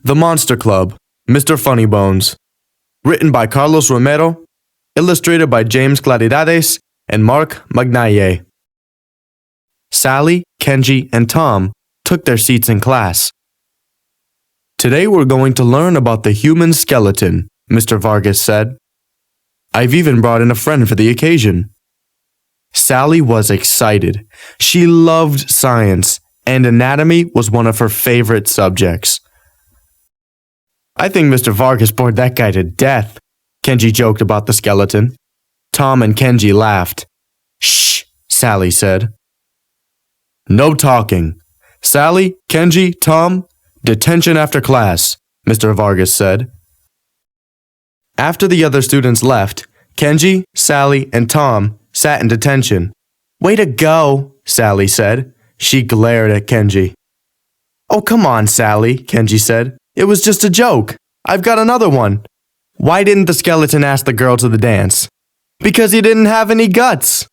The Monster Club, Mr. Funnybones. Written by Carlos Romero, illustrated by James Claridades and Mark Magnaye. Sally, Kenji, and Tom took their seats in class. Today we're going to learn about the human skeleton, Mr. Vargas said. I've even brought in a friend for the occasion. Sally was excited. She loved science, and anatomy was one of her favorite subjects. I think Mr. Vargas bored that guy to death, Kenji joked about the skeleton. Tom and Kenji laughed. Shh, Sally said. No talking. Sally, Kenji, Tom, detention after class, Mr. Vargas said. After the other students left, Kenji, Sally, and Tom sat in detention. Way to go, Sally said. She glared at Kenji. Oh, come on, Sally, Kenji said. It was just a joke. I've got another one. Why didn't the skeleton ask the girl to the dance? Because he didn't have any guts.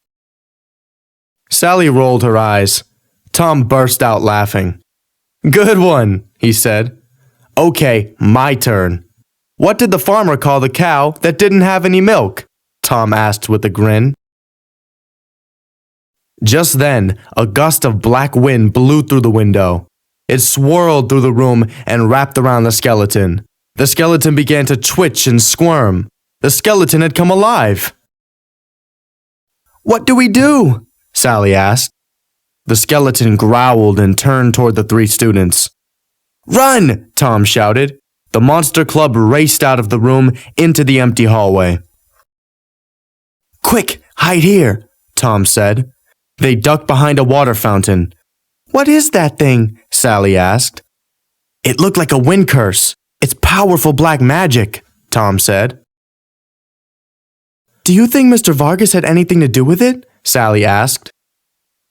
Sally rolled her eyes. Tom burst out laughing. Good one, he said. Okay, my turn. What did the farmer call the cow that didn't have any milk? Tom asked with a grin. Just then, a gust of black wind blew through the window. It swirled through the room and wrapped around the skeleton. The skeleton began to twitch and squirm. The skeleton had come alive. What do we do? Sally asked. The skeleton growled and turned toward the three students. Run! Tom shouted. The Monster Club raced out of the room into the empty hallway. Quick, hide here, Tom said. They ducked behind a water fountain. What is that thing? Sally asked. It looked like a wind curse. It's powerful black magic, Tom said. Do you think Mr. Vargas had anything to do with it? Sally asked.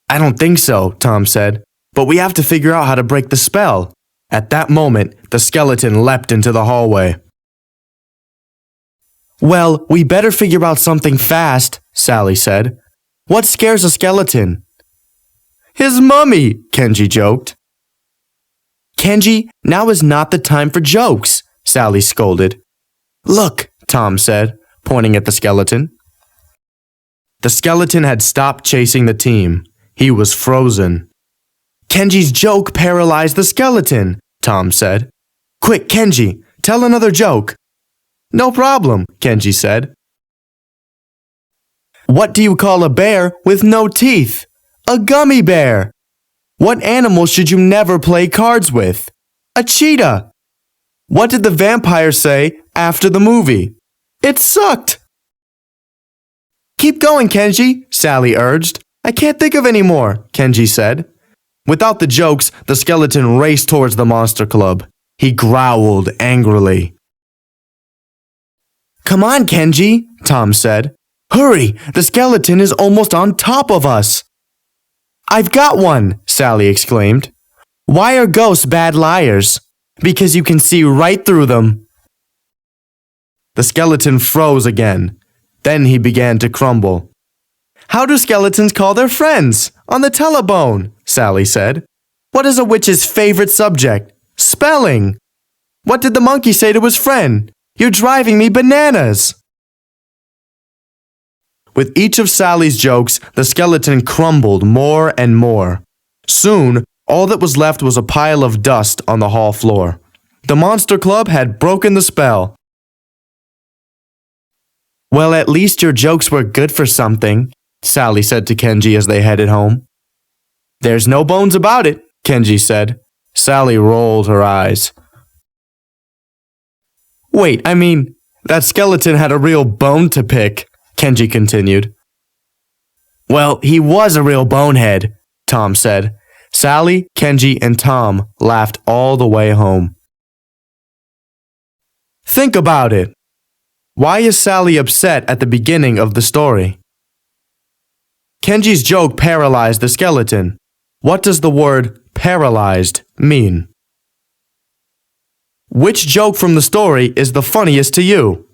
I don't think so, Tom said, but we have to figure out how to break the spell. At that moment, the skeleton leapt into the hallway. Well, we better figure out something fast, Sally said. What scares a skeleton? His mummy, Kenji joked. Kenji, now is not the time for jokes, Sally scolded. Look, Tom said, pointing at the skeleton. The skeleton had stopped chasing the team. He was frozen. Kenji's joke paralyzed the skeleton, Tom said. Quick, Kenji, tell another joke. No problem, Kenji said. What do you call a bear with no teeth? A gummy bear. What animal should you never play cards with? A cheetah. What did the vampire say after the movie? It sucked. Keep going, Kenji, Sally urged. I can't think of any more, Kenji said. Without the jokes, the skeleton raced towards the Monster Club. He growled angrily. Come on, Kenji, Tom said. Hurry, the skeleton is almost on top of us. I've got one, Sally exclaimed. Why are ghosts bad liars? Because you can see right through them. The skeleton froze again. Then he began to crumble. How do skeletons call their friends? On the telephone, Sally said. What is a witch's favorite subject? Spelling. What did the monkey say to his friend? You're driving me bananas. With each of Sally's jokes, the skeleton crumbled more and more. Soon, all that was left was a pile of dust on the hall floor. The Monster Club had broken the spell. Well, at least your jokes were good for something, Sally said to Kenji as they headed home. There's no bones about it, Kenji said. Sally rolled her eyes. Wait, I mean, that skeleton had a real bone to pick, Kenji continued. Well, he was a real bonehead, Tom said. Sally, Kenji, and Tom laughed all the way home. Think about it. Why is Sally upset at the beginning of the story? Kenji's joke paralyzed the skeleton. What does the word paralyzed mean? Which joke from the story is the funniest to you?